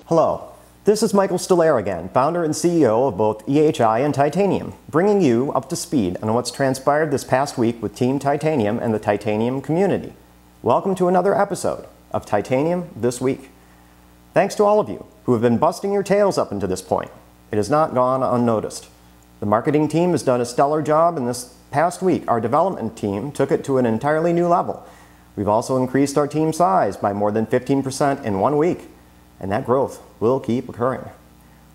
Hello, this is Michael Stolaire again, founder and CEO of both EHI and Titanium, bringing you up to speed on what's transpired this past week with Team Titanium and the Titanium community. Welcome to another episode of Titanium This Week. Thanks to all of you who have been busting your tails up until this point. It has not gone unnoticed. The marketing team has done a stellar job, and this past week our development team took it to an entirely new level. We've also increased our team size by more than 15% in 1 week. And that growth will keep occurring.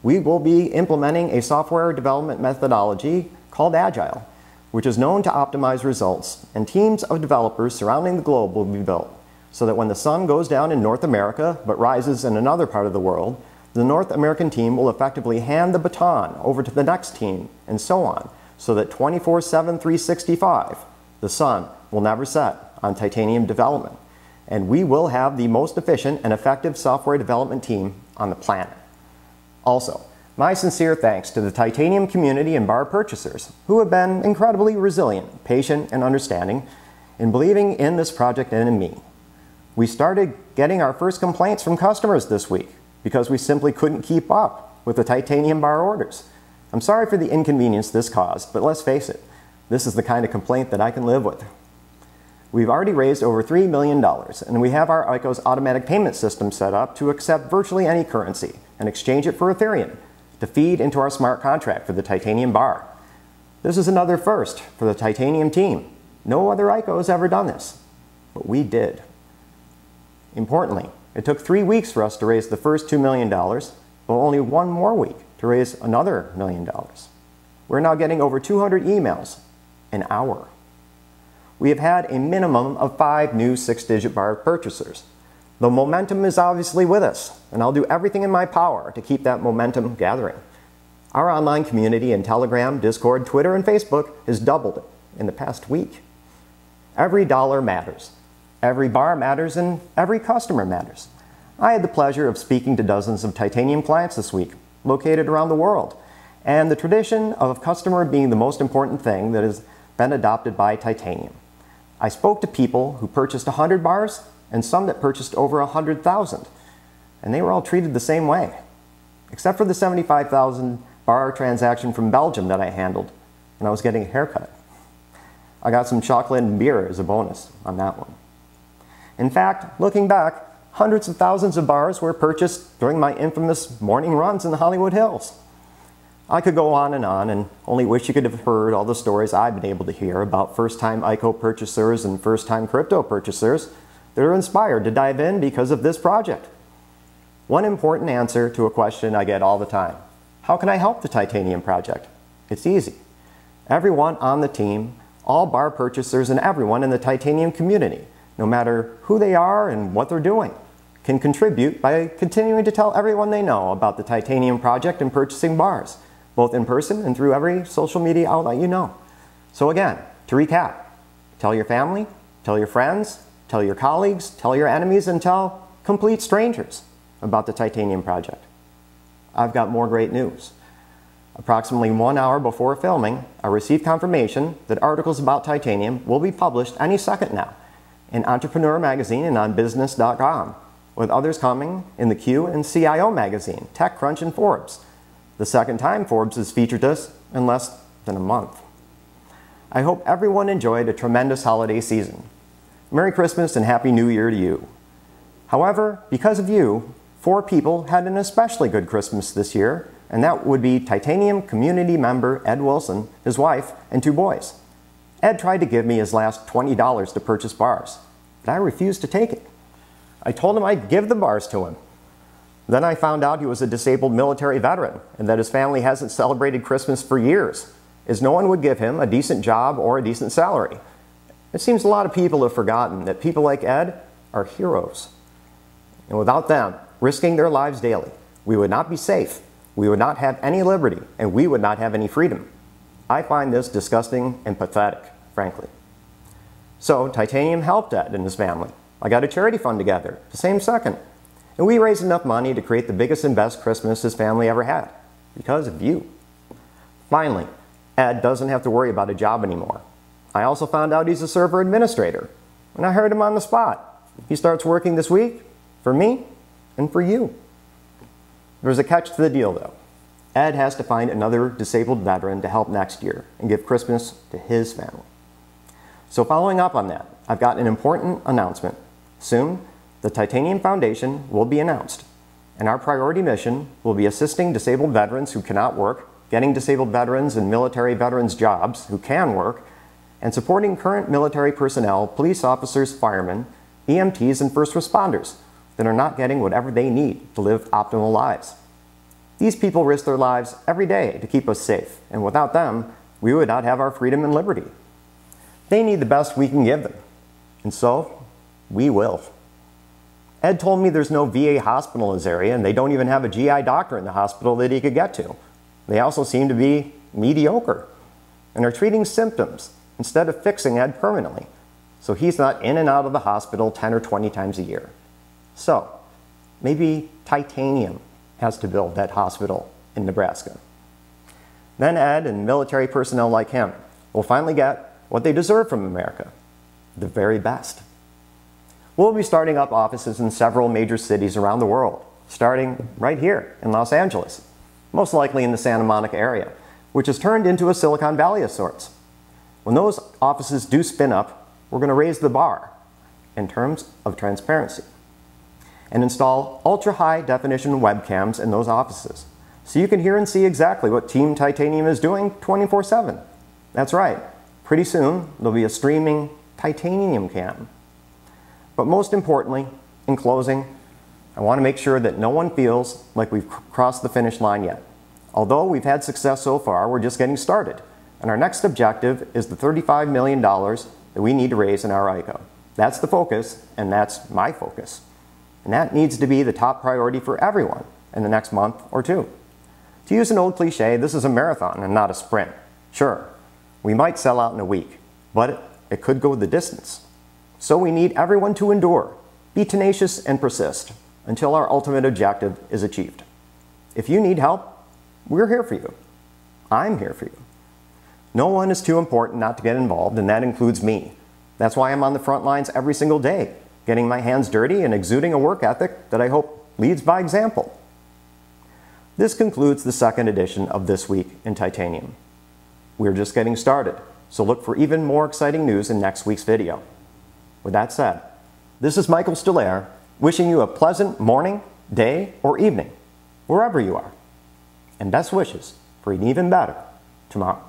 We will be implementing a software development methodology called Agile, which is known to optimize results, and teams of developers surrounding the globe will be built so that when the sun goes down in North America but rises in another part of the world, the North American team will effectively hand the baton over to the next team, and so on, so that 24/7, 365, the sun will never set on Titanium development. And we will have the most efficient and effective software development team on the planet. Also, my sincere thanks to the Titanium community and bar purchasers who have been incredibly resilient, patient, and understanding in believing in this project and in me. We started getting our first complaints from customers this week because we simply couldn't keep up with the Titanium bar orders. I'm sorry for the inconvenience this caused, but let's face it, this is the kind of complaint that I can live with. We've already raised over $3 million, and we have our ICO's automatic payment system set up to accept virtually any currency and exchange it for Ethereum to feed into our smart contract for the Titanium bar. This is another first for the Titanium team. No other ICO has ever done this, but we did. Importantly, it took 3 weeks for us to raise the first $2 million, but only 1 more week to raise another $1 million. We're now getting over 200 emails an hour. We have had a minimum of 5 new 6-digit bar purchasers. The momentum is obviously with us, and I'll do everything in my power to keep that momentum gathering. Our online community in Telegram, Discord, Twitter, and Facebook has doubled in the past week. Every dollar matters. Every bar matters, and every customer matters. I had the pleasure of speaking to dozens of Titanium clients this week, located around the world, and the tradition of customer being the most important thing that has been adopted by Titanium. I spoke to people who purchased 100 bars and some that purchased over 100,000, and they were all treated the same way, except for the 75,000 bar transaction from Belgium that I handled, and I was getting a haircut. I got some chocolate and beer as a bonus on that one. In fact, looking back, hundreds of thousands of bars were purchased during my infamous morning runs in the Hollywood Hills. I could go on and only wish you could have heard all the stories I've been able to hear about first-time ICO purchasers and first-time crypto purchasers that are inspired to dive in because of this project. One important answer to a question I get all the time: how can I help the Titanium project? It's easy. Everyone on the team, all bar purchasers, and everyone in the Titanium community, no matter who they are and what they're doing, can contribute by continuing to tell everyone they know about the Titanium project and purchasing bars, both in person and through every social media outlet you know. So again, to recap, tell your family, tell your friends, tell your colleagues, tell your enemies, and tell complete strangers about the Titanium project. I've got more great news. Approximately 1 hour before filming, I received confirmation that articles about Titanium will be published any second now in Entrepreneur Magazine and on Business.com, with others coming in the Q and CIO Magazine, TechCrunch, and Forbes. The second time Forbes has featured us in less than a month. I hope everyone enjoyed a tremendous holiday season. Merry Christmas and Happy New Year to you. However, because of you, 4 people had an especially good Christmas this year, and that would be Titanium community member Ed Wilson, his wife, and 2 boys. Ed tried to give me his last $20 to purchase bars, but I refused to take it. I told him I'd give the bars to him. Then I found out he was a disabled military veteran and that his family hasn't celebrated Christmas for years, as no one would give him a decent job or a decent salary. It seems a lot of people have forgotten that people like Ed are heroes. And without them risking their lives daily, we would not be safe, we would not have any liberty, and we would not have any freedom. I find this disgusting and pathetic, frankly. So Titanium helped Ed and his family. I got a charity fund together, the same second. And we raised enough money to create the biggest and best Christmas his family ever had, because of you. Finally, Ed doesn't have to worry about a job anymore. I also found out he's a server administrator, and I hired him on the spot. He starts working this week for me and for you. There's a catch to the deal though. Ed has to find another disabled veteran to help next year and give Christmas to his family. So following up on that, I've got an important announcement. Soon, the Titanian Foundation will be announced, and our priority mission will be assisting disabled veterans who cannot work, getting disabled veterans and military veterans jobs who can work, and supporting current military personnel, police officers, firemen, EMTs, and first responders that are not getting whatever they need to live optimal lives. These people risk their lives every day to keep us safe, and without them, we would not have our freedom and liberty. They need the best we can give them, and so we will. Ed told me there's no VA hospital in his area, and they don't even have a GI doctor in the hospital that he could get to. They also seem to be mediocre and are treating symptoms instead of fixing Ed permanently, so he's not in and out of the hospital 10 or 20 times a year. So maybe Titanium has to build that hospital in Nebraska. Then Ed and military personnel like him will finally get what they deserve from America, the very best. We'll be starting up offices in several major cities around the world, starting right here in Los Angeles, most likely in the Santa Monica area, which has turned into a Silicon Valley of sorts. When those offices do spin up, we're going to raise the bar in terms of transparency and install ultra-high definition webcams in those offices so you can hear and see exactly what Team Titanium is doing 24/7. That's right, pretty soon there'll be a streaming Titanium cam. But most importantly, in closing, I want to make sure that no one feels like we've crossed the finish line yet. Although we've had success so far, we're just getting started. And our next objective is the $35 million that we need to raise in our ICO. That's the focus, and that's my focus. And that needs to be the top priority for everyone in the next month or two. To use an old cliche, this is a marathon and not a sprint. Sure, we might sell out in a week, but it could go the distance. So we need everyone to endure, be tenacious, and persist until our ultimate objective is achieved. If you need help, we're here for you. I'm here for you. No one is too important not to get involved, and that includes me. That's why I'm on the front lines every single day, getting my hands dirty and exuding a work ethic that I hope leads by example. This concludes the second edition of This Week in Titanium. We're just getting started, so look for even more exciting news in next week's video. With that said, this is Michael Stolaire, wishing you a pleasant morning, day, or evening, wherever you are, and best wishes for an even better tomorrow.